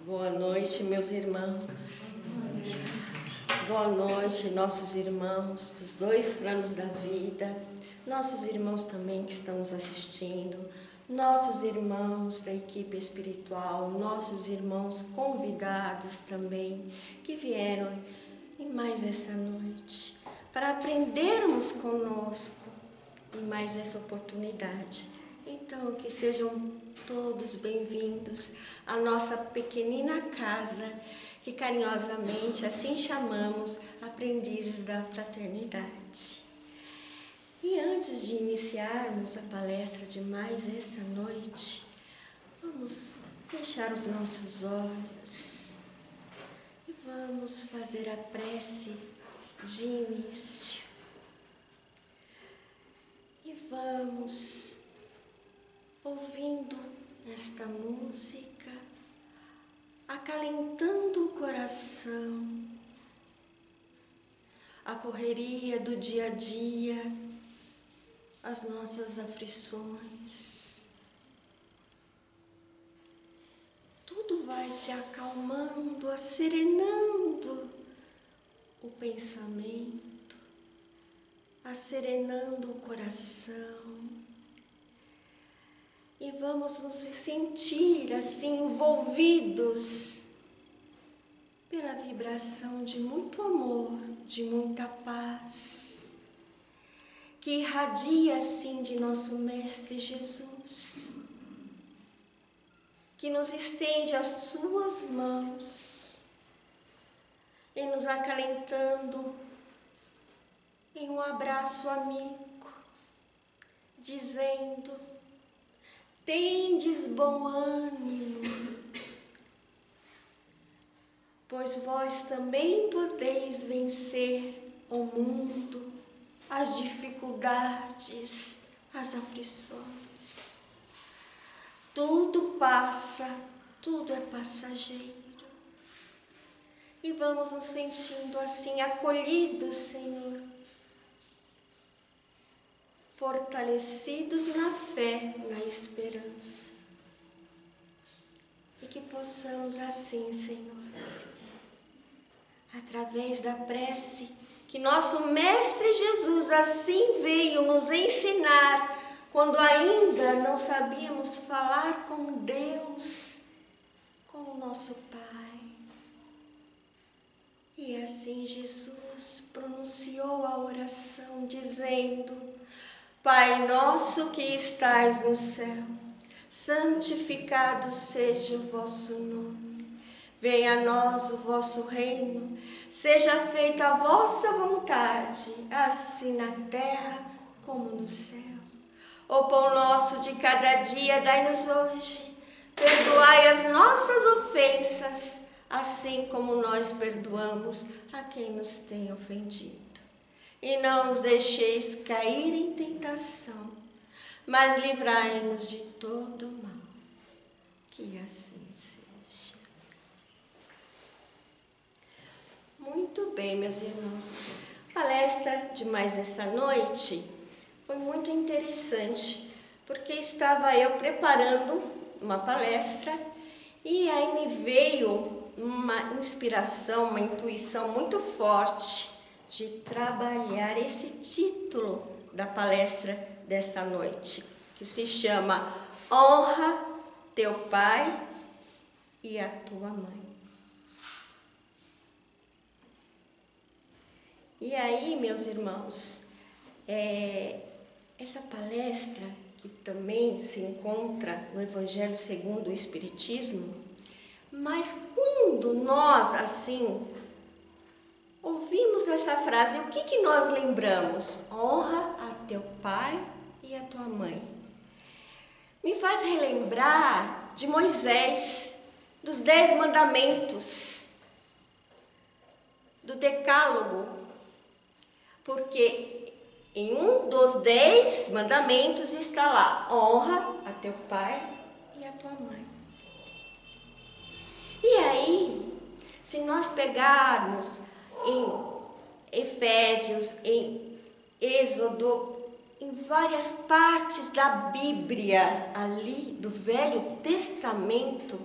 Boa noite, meus irmãos. Boa noite, nossos irmãos dos dois planos da vida, nossos irmãos também que estão nos assistindo, nossos irmãos da equipe espiritual, nossos irmãos convidados também que vieram em mais essa noite para aprendermos conosco em mais essa oportunidade. Então, que sejam todos bem-vindos à nossa pequenina casa, que carinhosamente assim chamamos Aprendizes da Fraternidade. E antes de iniciarmos a palestra de mais essa noite, vamos fechar os nossos olhos e vamos fazer a prece de início. E vamos ouvindo esta música, acalentando o coração, a correria do dia a dia, as nossas aflições. Tudo vai se acalmando, asserenando o pensamento, asserenando o coração. E vamos nos sentir assim envolvidos pela vibração de muito amor, de muita paz, que irradia assim de nosso Mestre Jesus, que nos estende as suas mãos e nos acalentando em um abraço amigo, dizendo: tendes bom ânimo, pois vós também podeis vencer o mundo, as dificuldades, as aflições. Tudo passa, tudo é passageiro. E vamos nos sentindo assim acolhidos, Senhor, fortalecidos na fé, na esperança. E que possamos assim, Senhor, através da prece que nosso Mestre Jesus assim veio nos ensinar, quando ainda não sabíamos falar com Deus, com o nosso Pai. E assim Jesus pronunciou a oração dizendo: Pai nosso que estais no céu, santificado seja o vosso nome. Venha a nós o vosso reino, seja feita a vossa vontade, assim na terra como no céu. O pão nosso de cada dia dai-nos hoje, perdoai as nossas ofensas, assim como nós perdoamos a quem nos tem ofendido. E não nos deixeis cair em tentação, mas livrai-nos de todo o mal. Que assim seja. Muito bem, meus irmãos. A palestra de mais essa noite foi muito interessante, porque estava eu preparando uma palestra e aí me veio uma inspiração, uma intuição muito forte de trabalhar esse título da palestra desta noite, que se chama Honra teu pai e a tua mãe. E aí, meus irmãos, essa palestra, que também se encontra no Evangelho segundo o Espiritismo, mas quando nós, assim, ouvimos essa frase, o que nós lembramos? Honra a teu pai e a tua mãe. Me faz relembrar de Moisés, dos 10 mandamentos, do Decálogo, porque em um dos 10 mandamentos está lá: honra a teu pai e a tua mãe. E aí, se nós pegarmos em Efésios, em Êxodo, em várias partes da Bíblia, ali do Velho Testamento,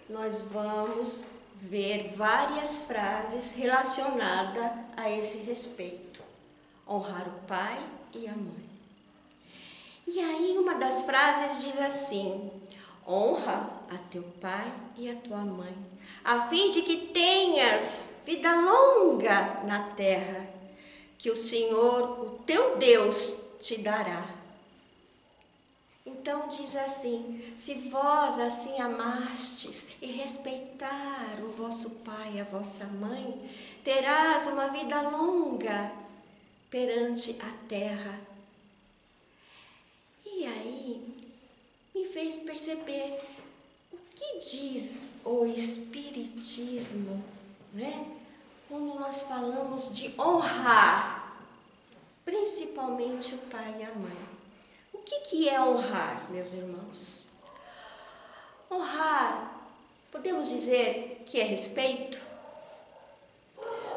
nós vamos ver várias frases relacionadas a esse respeito. Honrar o pai e a mãe. E aí uma das frases diz assim: honra a teu pai e a tua mãe, a fim de que tenhas vida longa na terra, que o Senhor, o teu Deus, te dará. Então diz assim: se vós assim amastes e respeitar o vosso pai e a vossa mãe, terás uma vida longa perante a terra. E aí me fez perceber o que diz o Espiritismo, né? Quando nós falamos de honrar, principalmente o pai e a mãe. O que é honrar, meus irmãos? Honrar, podemos dizer que é respeito?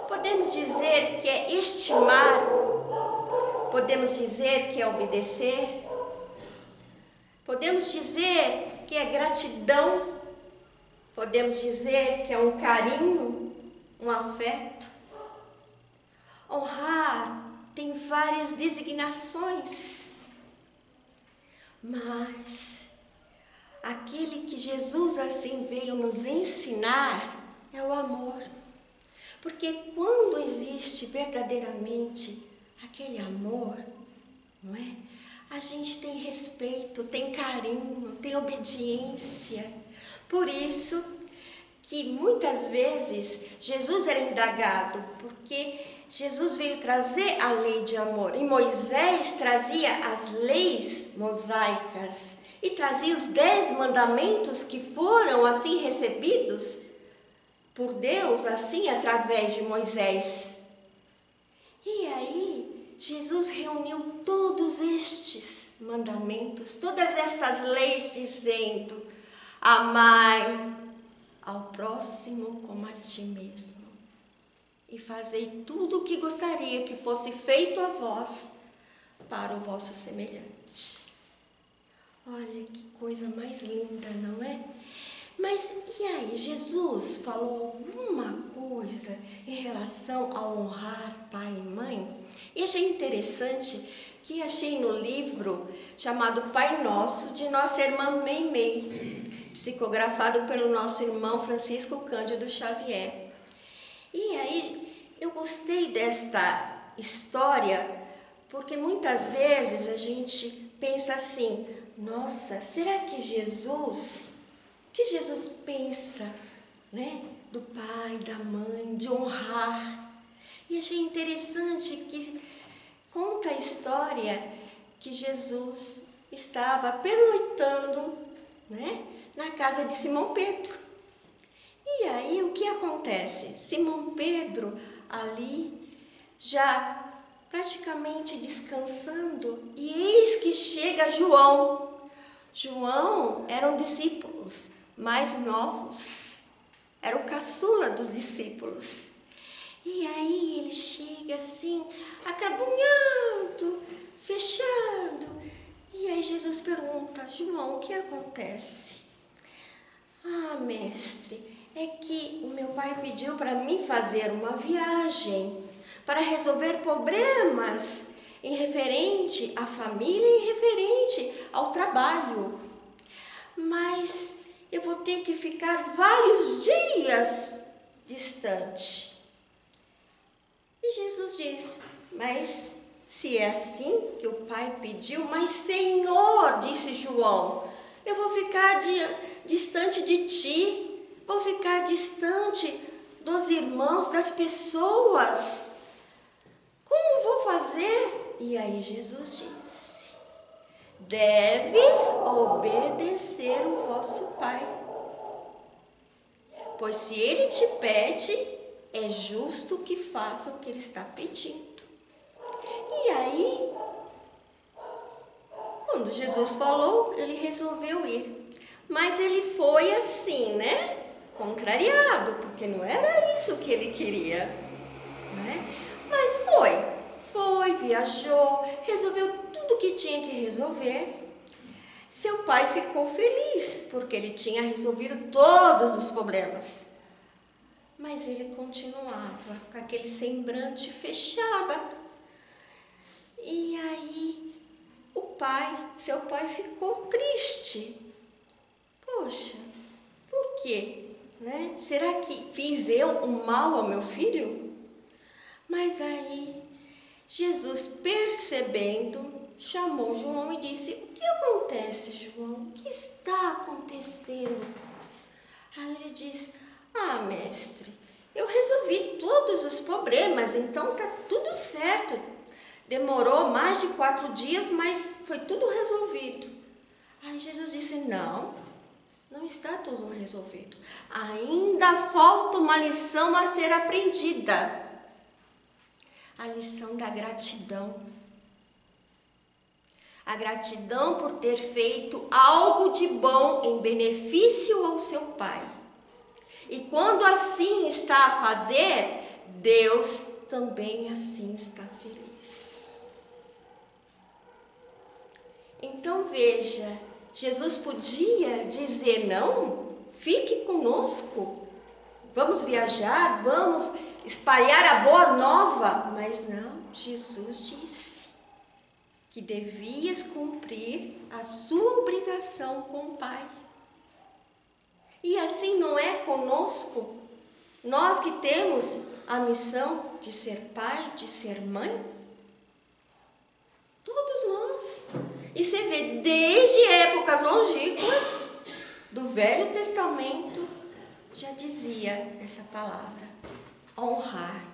Podemos dizer que é estimar? Podemos dizer que é obedecer? Podemos dizer que é gratidão? Podemos dizer que é um carinho, um afeto? Honrar tem várias designações, mas aquele que Jesus assim veio nos ensinar é o amor. Porque quando existe verdadeiramente aquele amor, não é? A gente tem respeito, tem carinho, tem obediência. Por isso que muitas vezes Jesus era indagado, porque Jesus veio trazer a lei de amor. E Moisés trazia as leis mosaicas e trazia os 10 mandamentos que foram assim recebidos por Deus, assim através de Moisés. E aí Jesus reuniu todos estes mandamentos, todas essas leis, dizendo: amai ao próximo como a ti mesmo, e fazei tudo o que gostaria que fosse feito a vós para o vosso semelhante. Olha que coisa mais linda, não é? Mas e aí, Jesus falou alguma coisa em relação a honrar pai e mãe? E achei interessante que achei no livro chamado Pai Nosso, de nossa irmã Meimei, psicografado pelo nosso irmão Francisco Cândido Xavier. E aí eu gostei desta história, porque muitas vezes a gente pensa assim: nossa, será que Jesus... O que Jesus pensa, né? Do pai, da mãe, de honrar. E achei interessante que conta a história que Jesus estava pernoitando, né? Na casa de Simão Pedro. E aí o que acontece? Simão Pedro ali já praticamente descansando, e eis que chega João. João eram discípulos mais novos, era o caçula dos discípulos. E aí ele chega assim, acabunhando, fechando. E aí Jesus pergunta: João, o que acontece? Ah, mestre, é que o meu pai pediu para mim fazer uma viagem para resolver problemas em referente à família e em referente ao trabalho. Mas eu vou ter que ficar vários dias distante. E Jesus diz: mas se é assim que o pai pediu, mas Senhor, disse João, eu vou ficar distante de ti, vou ficar distante dos irmãos, das pessoas. Como vou fazer? E aí Jesus disse: deves obedecer o vosso pai, pois se ele te pede, é justo que faça o que ele está pedindo. E aí, quando Jesus falou, ele resolveu ir. Mas ele foi assim, né? Contrariado, porque não era isso que ele queria, né? Mas foi, viajou, resolveu tudo que tinha que resolver. Seu pai ficou feliz, porque ele tinha resolvido todos os problemas. Mas ele continuava com aquele semblante fechado. E aí, seu pai ficou triste. Poxa, por quê? Né? Será que fiz eu um mal ao meu filho? Mas aí, Jesus, percebendo, chamou João e disse: o que acontece, João? O que está acontecendo? Aí ele disse: mestre, eu resolvi todos os problemas, então está tudo certo. Demorou mais de 4 dias, mas foi tudo resolvido. Aí Jesus disse: não está tudo resolvido. Ainda falta uma lição a ser aprendida. A lição da gratidão. A gratidão por ter feito algo de bom em benefício ao seu pai. E quando assim está a fazer, Deus também assim está feliz. Então veja, Jesus podia dizer: não, fique conosco, vamos viajar, vamos espalhar a boa nova. Mas não, Jesus disse que devias cumprir a sua obrigação com o Pai. E assim não é conosco? Nós que temos a missão de ser pai, de ser mãe? Todos nós. E você vê, desde épocas longínquas do Velho Testamento, já dizia essa palavra: honrar.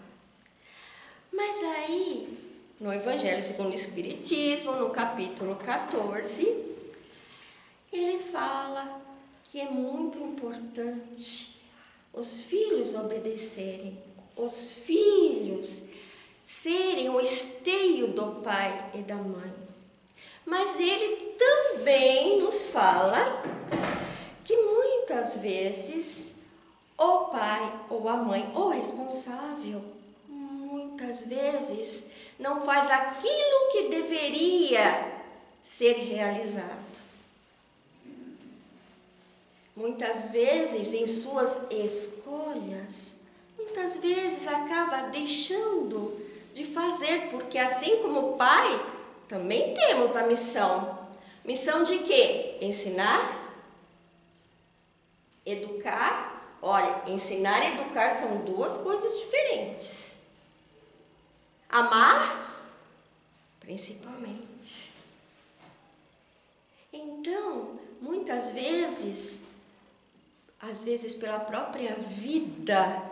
Mas aí, no Evangelho segundo o Espiritismo, no capítulo 14, ele fala que é muito importante os filhos obedecerem, os filhos serem o esteio do pai e da mãe. Mas ele também nos fala que muitas vezes o pai ou a mãe, o responsável, muitas vezes não faz aquilo que deveria ser realizado. Muitas vezes, em suas escolhas, muitas vezes acaba deixando de fazer, porque assim como o pai, também temos a missão. Missão de quê? Ensinar, educar. Olha, ensinar e educar são 2 coisas diferentes. Amar, principalmente. Então, muitas vezes, às vezes pela própria vida,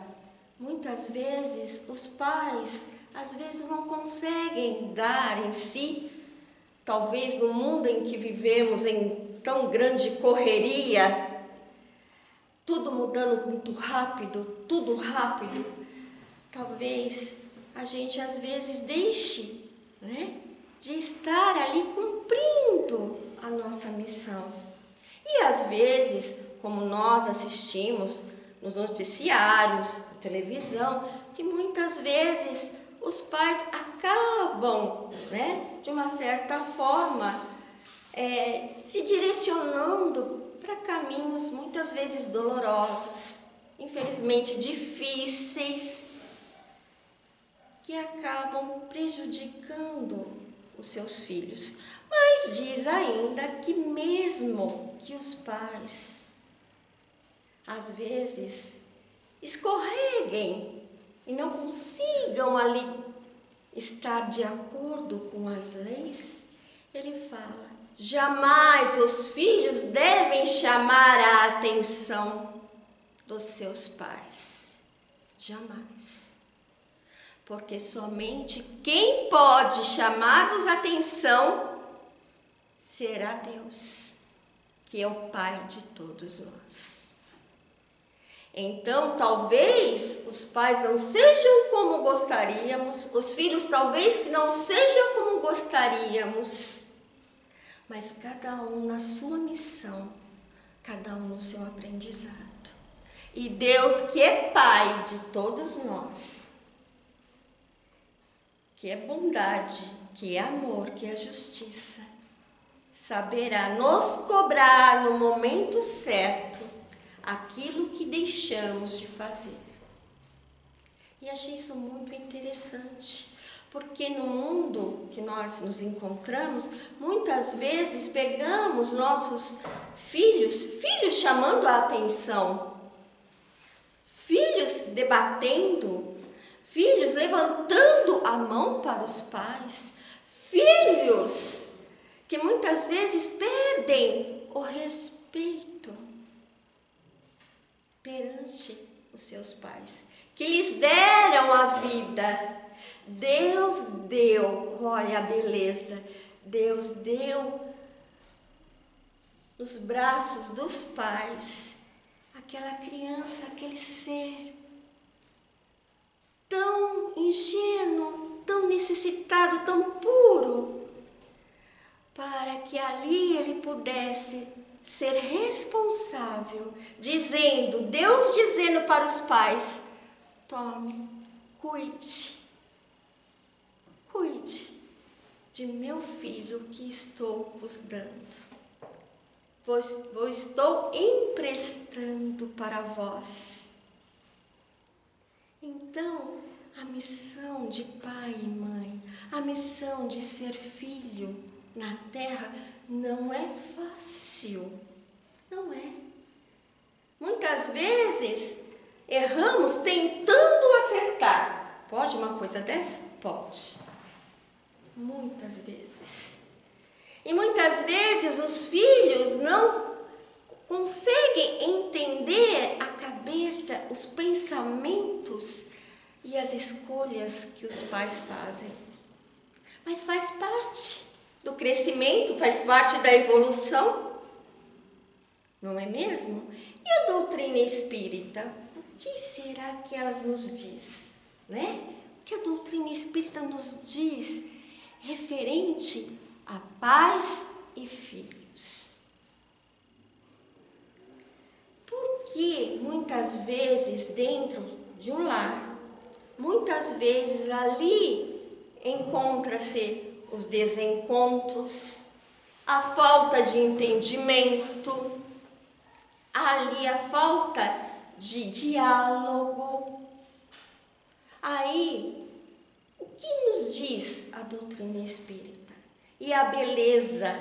muitas vezes os pais, às vezes não conseguem dar em si, talvez no mundo em que vivemos, em tão grande correria, tudo mudando muito rápido, tudo rápido, talvez a gente às vezes deixe, né, de estar ali cumprindo a nossa missão. E às vezes, como nós assistimos nos noticiários, na televisão, que muitas vezes os pais acabam, né, de uma certa forma, se direcionando para caminhos muitas vezes dolorosos, infelizmente difíceis, que acabam prejudicando os seus filhos. Mas diz ainda que mesmo que os pais, às vezes, escorreguem e não consigam ali estar de acordo com as leis, ele fala: jamais os filhos devem chamar a atenção dos seus pais. Jamais. Porque somente quem pode chamar-vos a atenção será Deus, que é o Pai de todos nós. Então, talvez os pais não sejam como gostaríamos, os filhos talvez que não sejam como gostaríamos, mas cada um na sua missão, cada um no seu aprendizado. E Deus, que é Pai de todos nós, que é bondade, que é amor, que é justiça, saberá nos cobrar no momento certo aquilo que deixamos de fazer. E achei isso muito interessante, porque no mundo que nós nos encontramos, muitas vezes pegamos nossos filhos chamando a atenção, filhos debatendo, filhos levantando a mão para os pais, filhos que muitas vezes perdem o respeito perante os seus pais, que lhes deram a vida. Deus deu, olha a beleza, Deus deu nos braços dos pais aquela criança, aquele ser tão ingênuo, tão necessitado, tão puro, para que ali ele pudesse ser responsável, Deus dizendo para os pais: tome, cuide de meu filho que estou vos dando, estou emprestando para vós. Então, a missão de pai e mãe, a missão de ser filho na terra não é fácil, não é. Muitas vezes erramos tentando acertar. Pode uma coisa dessa? Pode. Muitas vezes. E muitas vezes os filhos não conseguem entender a cabeça, os pensamentos e as escolhas que os pais fazem. Mas faz parte do crescimento, faz parte da evolução, não é mesmo? E a doutrina espírita, o que será que ela nos diz, né? O que a doutrina espírita nos diz referente a pais e filhos? Porque muitas vezes dentro de um lar, muitas vezes ali encontra-se os desencontros, a falta de entendimento, ali a falta de diálogo. Aí, o que nos diz a doutrina espírita? E a beleza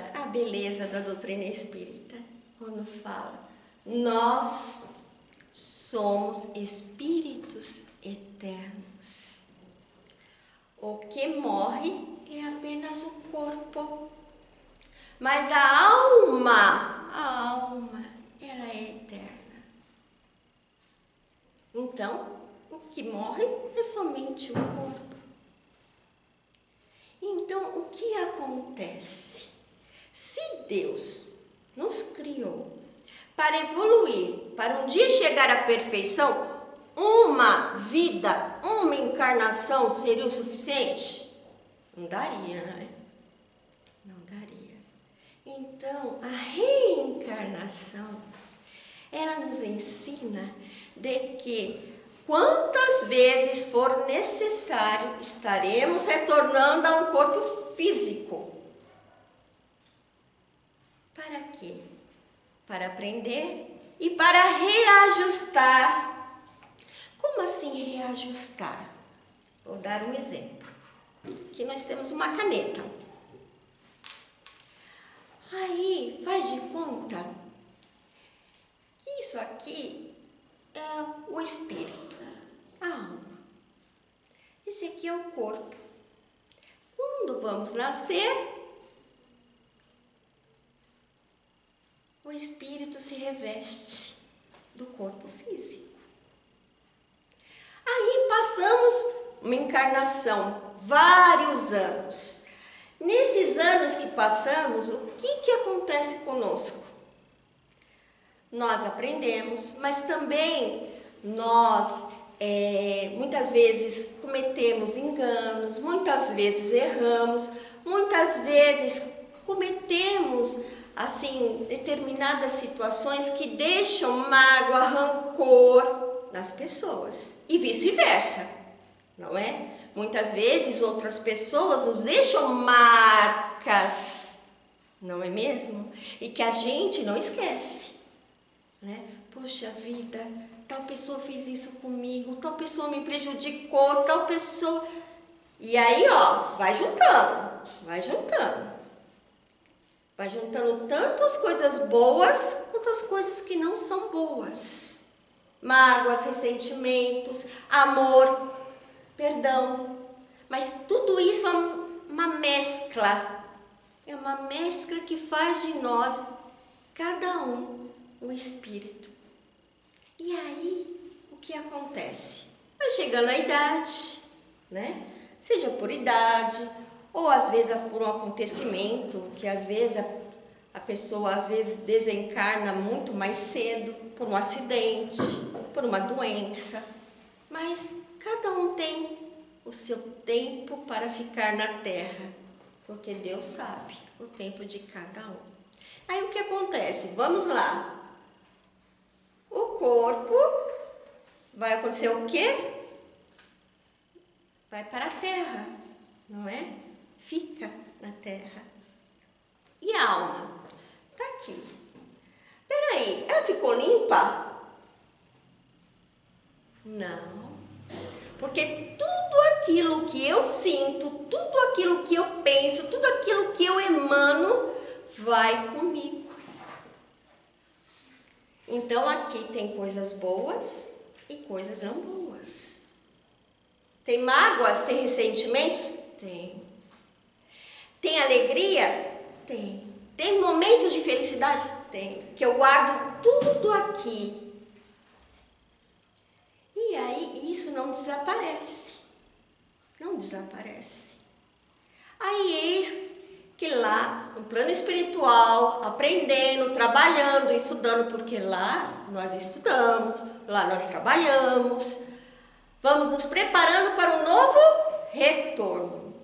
da doutrina espírita, quando fala: nós somos espíritos eternos. O que morre é apenas o corpo, mas a alma, ela é eterna. Então, o que morre é somente o corpo. Então, o que acontece? Se Deus nos criou para evoluir, para um dia chegar à perfeição, uma vida, uma encarnação seria o suficiente? Não daria, né? Não daria. Então, a reencarnação, ela nos ensina de que quantas vezes for necessário, estaremos retornando a um corpo físico. Para quê? Para aprender e para reajustar. Como assim reajustar? Vou dar um exemplo. Aqui nós temos uma caneta. Aí, faz de conta que isso aqui é o espírito, a alma. Esse aqui é o corpo. Quando vamos nascer, o espírito se reveste do corpo físico. Aí passamos uma encarnação, vários anos. Nesses anos que passamos, o que acontece conosco? Nós aprendemos, mas também nós muitas vezes cometemos enganos, muitas vezes erramos, muitas vezes cometemos assim determinadas situações que deixam mágoa, rancor nas pessoas e vice-versa, não é? Muitas vezes outras pessoas nos deixam marcas não é mesmo? E que a gente não esquece, né? Poxa vida, tal pessoa fez isso comigo, tal pessoa me prejudicou, tal pessoa... E aí, ó, vai juntando, vai juntando. Vai juntando tanto as coisas boas quanto as coisas que não são boas. Mágoas, ressentimentos, amor, perdão. Mas tudo isso é uma mescla. É uma mescla que faz de nós, cada um, o espírito. E aí, o que acontece? Vai chegando a idade, né? Seja por idade, ou às vezes por um acontecimento, que às vezes a pessoa às vezes desencarna muito mais cedo, por um acidente, por uma doença. Mas cada um tem o seu tempo para ficar na Terra, porque Deus sabe o tempo de cada um. Aí o que acontece? Vamos lá. O corpo vai acontecer o quê? Vai para a Terra, não é? Fica na Terra. E a alma? Está aqui. Peraí, ela ficou limpa? Não. Porque tudo aquilo que eu sinto, tudo aquilo que eu penso, tudo aquilo que eu emano, vai comigo. Então aqui tem coisas boas e coisas não boas. Tem mágoas, tem ressentimentos? Tem. Tem alegria? Tem. Tem momentos de felicidade? Tem. Que eu guardo tudo aqui. E aí isso não desaparece. Não desaparece. Aí eis que lá, no plano espiritual, aprendendo, trabalhando, estudando, porque lá nós estudamos, lá nós trabalhamos, vamos nos preparando para um novo retorno.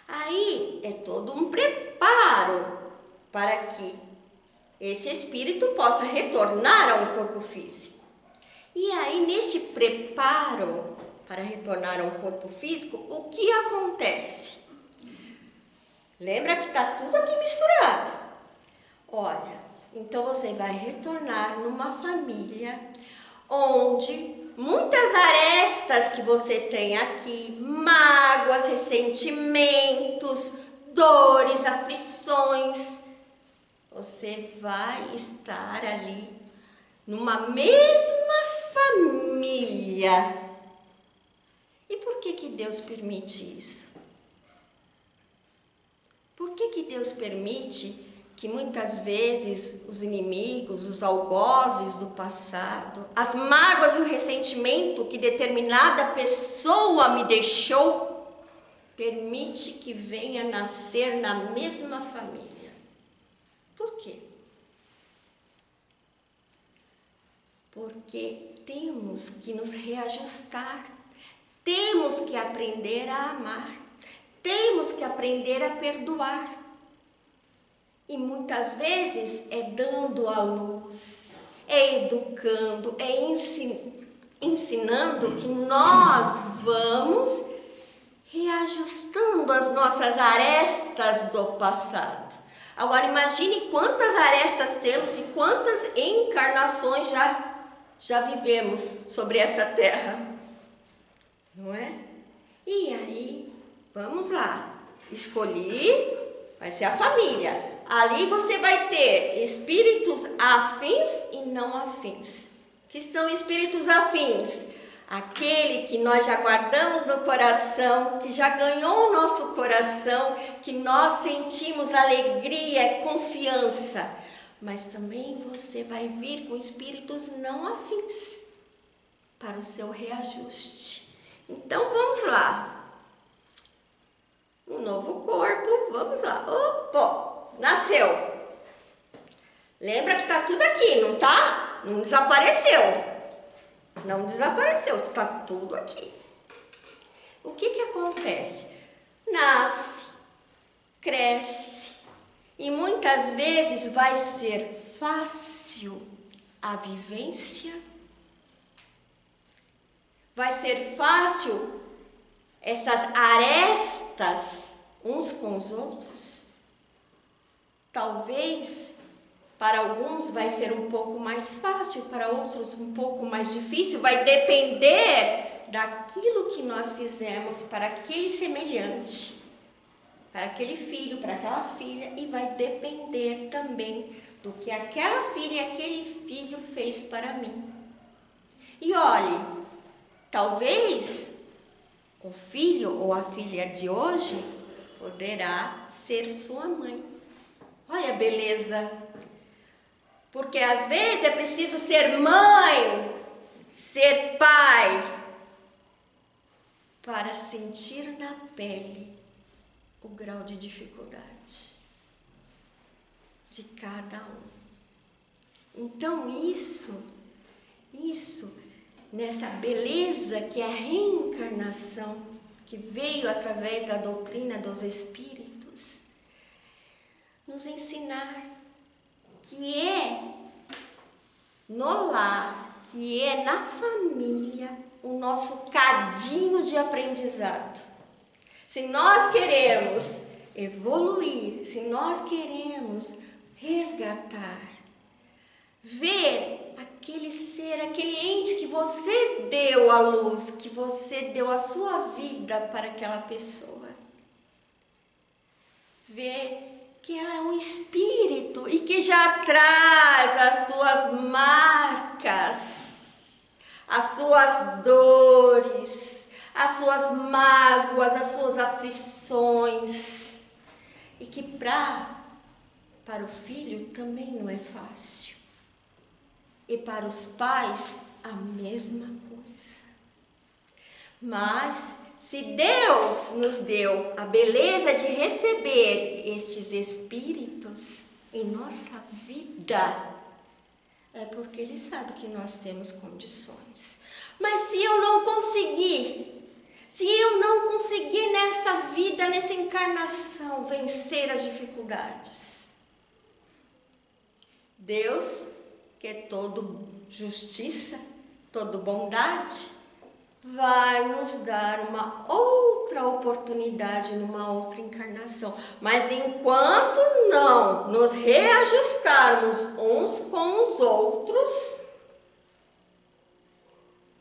Aí é todo um preparo para que esse espírito possa retornar a um corpo físico. E aí, neste preparo para retornar a um corpo físico, o que acontece? Lembra que está tudo aqui misturado. Olha, então você vai retornar numa família onde muitas arestas que você tem aqui, mágoas, ressentimentos, dores, aflições, você vai estar ali numa mesma família. E por que Deus permite isso? Por que Deus permite que muitas vezes os inimigos, os algozes do passado, as mágoas e o ressentimento que determinada pessoa me deixou, permite que venha nascer na mesma família? Por quê? Porque temos que nos reajustar, temos que aprender a amar, temos que aprender a perdoar. E muitas vezes é dando a luz, é educando, é ensinando que nós vamos reajustando as nossas arestas do passado. Agora imagine quantas arestas temos e quantas encarnações já vivemos sobre essa terra, não é? E aí, vamos lá, escolhi, vai ser a família. Ali você vai ter espíritos afins e não afins. Que são espíritos afins? Aquele que nós já guardamos no coração, que já ganhou o nosso coração, que nós sentimos alegria, confiança. Mas também você vai vir com espíritos não afins para o seu reajuste. Então vamos lá. Um novo corpo, vamos lá. Opa, nasceu. Lembra que tá tudo aqui, não tá? Não desapareceu. Não desapareceu, está tudo aqui. O que acontece? Nasce, cresce e muitas vezes vai ser fácil a vivência, vai ser fácil essas arestas uns com os outros. Talvez para alguns vai ser um pouco mais fácil, para outros um pouco mais difícil. Vai depender daquilo que nós fizemos para aquele semelhante, para aquele filho, para aquela filha, e vai depender também do que aquela filha e aquele filho fez para mim. E olhe, talvez o filho ou a filha de hoje poderá ser sua mãe. Olha a beleza! Porque às vezes é preciso ser mãe, ser pai, para sentir na pele o grau de dificuldade de cada um. Então isso, nessa beleza que é a reencarnação, que veio através da doutrina dos espíritos, nos ensinar que é no lar, que é na família, o nosso cadinho de aprendizado. Se nós queremos evoluir, se nós queremos resgatar, ver aquele ser, aquele ente que você deu à luz, que você deu a sua vida para aquela pessoa, ver que ela é um espírito e que já traz as suas marcas, as suas dores, as suas mágoas, as suas aflições, e que para o filho também não é fácil, e para os pais a mesma coisa. Mas se Deus nos deu a beleza de receber estes espíritos em nossa vida, é porque Ele sabe que nós temos condições. Mas se eu não conseguir nesta vida, nessa encarnação, vencer as dificuldades, Deus, que é todo justiça, todo bondade, vai nos dar uma outra oportunidade numa outra encarnação. Mas enquanto não nos reajustarmos uns com os outros,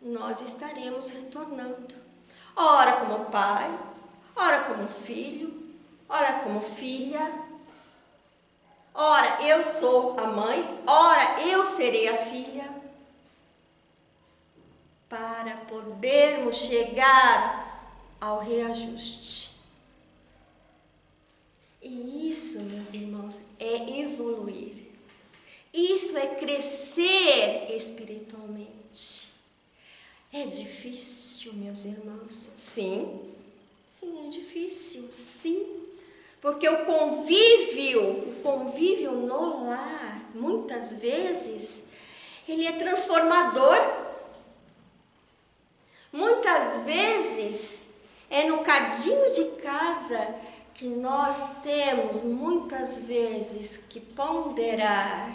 nós estaremos retornando. Ora como pai, ora como filho, ora como filha. Ora eu sou a mãe, ora eu serei a filha. Para podermos chegar ao reajuste. E isso, meus irmãos, é evoluir. Isso é crescer espiritualmente. É difícil, meus irmãos? Sim, é difícil, sim. Porque o convívio no lar, muitas vezes, ele é transformador. Muitas vezes é no cadinho de casa que nós temos muitas vezes que ponderar,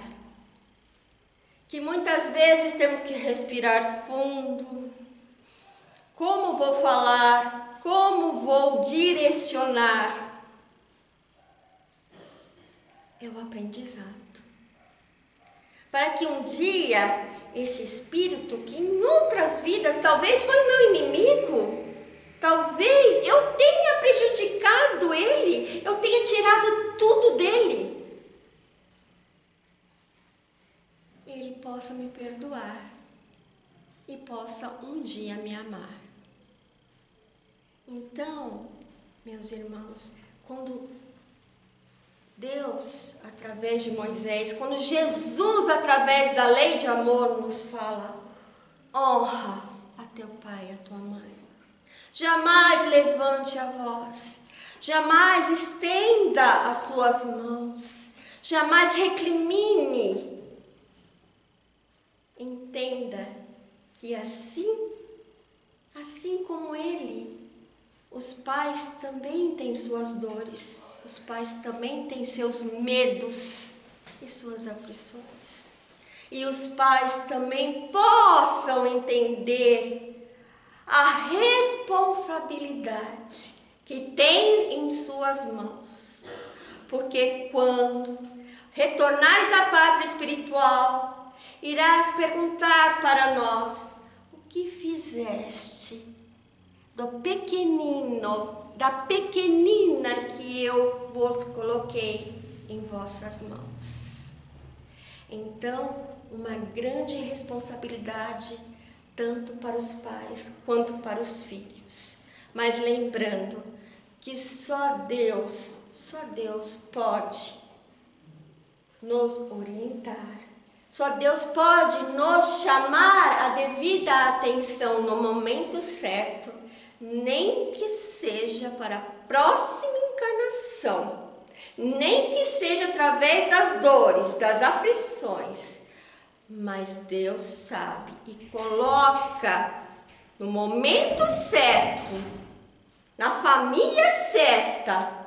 que muitas vezes temos que respirar fundo. Como vou falar? Como vou direcionar? É o aprendizado. Para que um dia este espírito, que em outras vidas talvez foi meu inimigo, talvez eu tenha prejudicado ele, eu tenha tirado tudo dele, ele possa me perdoar e possa um dia me amar. Então, meus irmãos, quando Deus, através de Moisés, quando Jesus, através da lei de amor, nos fala: honra a teu pai e a tua mãe. Jamais levante a voz, jamais estenda as suas mãos, jamais recrimine. Entenda que assim como ele, os pais também têm suas dores. Os pais também têm seus medos e suas aflições. E os pais também possam entender a responsabilidade que têm em suas mãos. porque quando retornares à pátria espiritual, irás perguntar para nós: o que fizeste do pequenino, da pequenina que eu vos coloquei em vossas mãos? Então, uma grande responsabilidade, tanto para os pais quanto para os filhos. Mas lembrando que só Deus pode nos orientar. Só Deus pode nos chamar a devida atenção no momento certo, nem que seja para a próxima encarnação, nem que seja através das dores, das aflições, mas Deus sabe e coloca no momento certo, na família certa,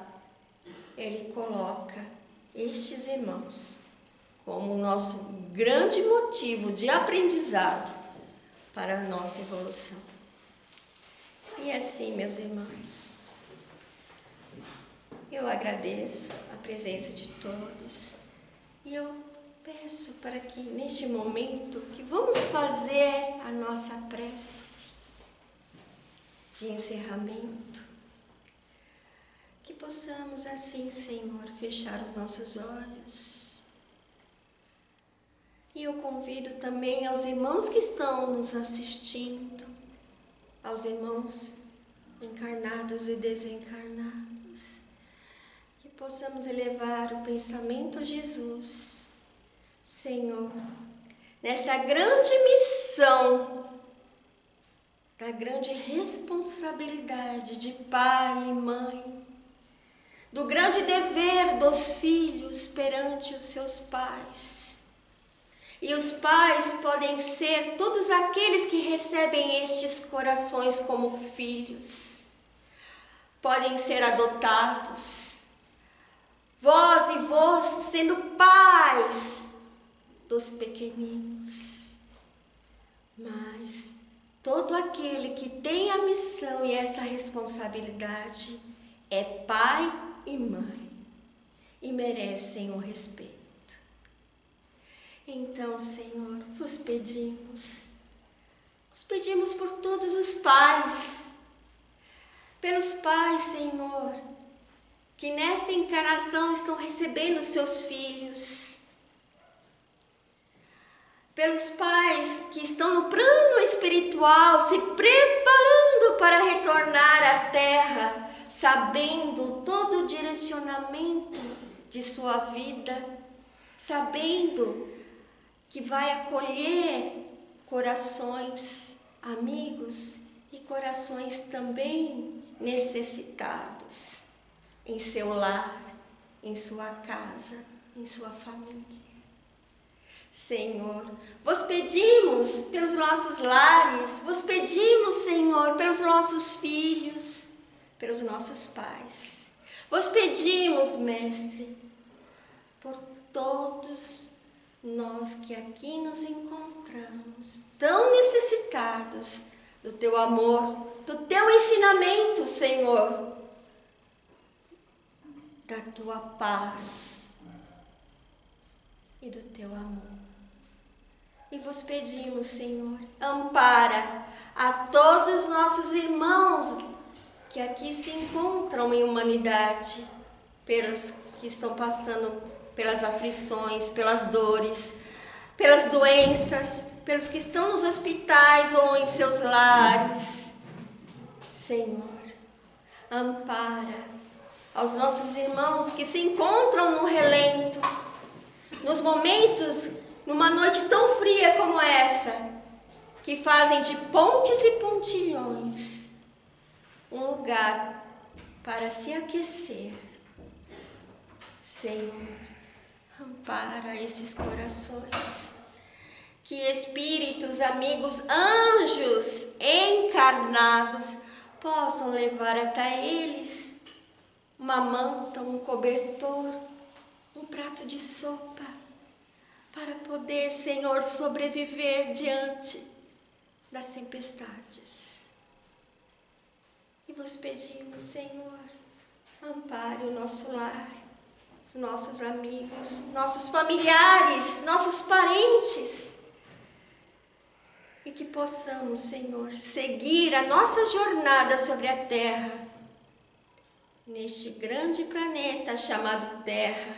Ele coloca estes irmãos como o nosso grande motivo de aprendizado para a nossa evolução. E assim, meus irmãos, eu agradeço a presença de todos e eu peço para que neste momento que vamos fazer a nossa prece de encerramento, que possamos assim, Senhor, fechar os nossos olhos. E eu convido também aos irmãos que estão nos assistindo, aos irmãos encarnados e desencarnados, que possamos elevar o pensamento a Jesus. Senhor, nessa grande missão, da grande responsabilidade de pai e mãe, do grande dever dos filhos perante os seus pais. E os pais podem ser todos aqueles que recebem estes corações como filhos. Podem ser adotados. Vós e vós sendo pais dos pequeninos. Mas todo aquele que tem a missão e essa responsabilidade é pai e mãe e merecem o respeito. Então, Senhor, vos pedimos por todos os pais, pelos pais, Senhor, que nesta encarnação estão recebendo seus filhos, pelos pais que estão no plano espiritual, se preparando para retornar à Terra, sabendo todo o direcionamento de sua vida, sabendo que vai acolher corações amigos e corações também necessitados em seu lar, em sua casa, em sua família. Senhor, vos pedimos pelos nossos lares, vos pedimos, Senhor, pelos nossos filhos, pelos nossos pais. Vos pedimos, Mestre, por todos nós que aqui nos encontramos, tão necessitados do teu amor, do teu ensinamento, Senhor, da tua paz e do teu amor. E vos pedimos, Senhor, ampara a todos os nossos irmãos que aqui se encontram em humanidade, pelos que estão passando pelas aflições, pelas dores, pelas doenças, pelos que estão nos hospitais ou em seus lares. Senhor, ampara aos nossos irmãos que se encontram no relento, nos momentos, numa noite tão fria como essa, que fazem de pontes e pontilhões um lugar para se aquecer. Senhor, ampara esses corações, que espíritos, amigos, anjos encarnados possam levar até eles uma manta, um cobertor, um prato de sopa, para poder, Senhor, sobreviver diante das tempestades. E vos pedimos, Senhor, ampare o nosso lar, os nossos amigos, nossos familiares, nossos parentes. E que possamos, Senhor, seguir a nossa jornada sobre a terra, neste grande planeta chamado Terra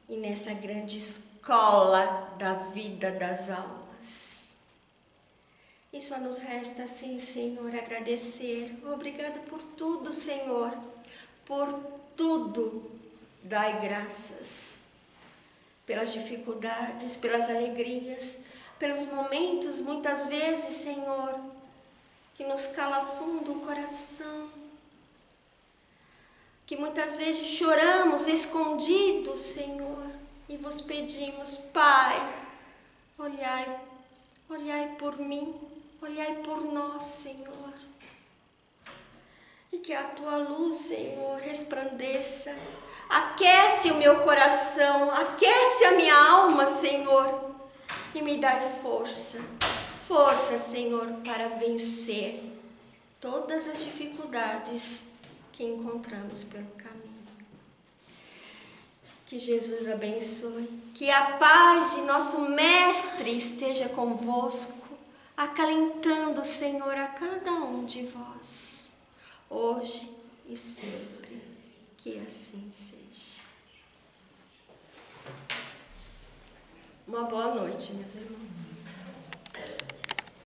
e nessa grande escola da vida das almas. E só nos resta assim, Senhor, agradecer. Obrigado por tudo, Senhor, por tudo. Dai graças pelas dificuldades, pelas alegrias, pelos momentos, muitas vezes, Senhor, que nos cala fundo o coração, que muitas vezes choramos escondidos, Senhor, e vos pedimos, Pai, olhai por mim, olhai por nós, Senhor, e que a Tua luz, Senhor, resplandeça, aquece o meu coração, aquece a minha alma, Senhor, e me dai força, Senhor, para vencer todas as dificuldades que encontramos pelo caminho. Que Jesus abençoe, que a paz de nosso Mestre esteja convosco, acalentando, Senhor, a cada um de vós, hoje e sempre, que assim seja. Uma boa noite, meus irmãos.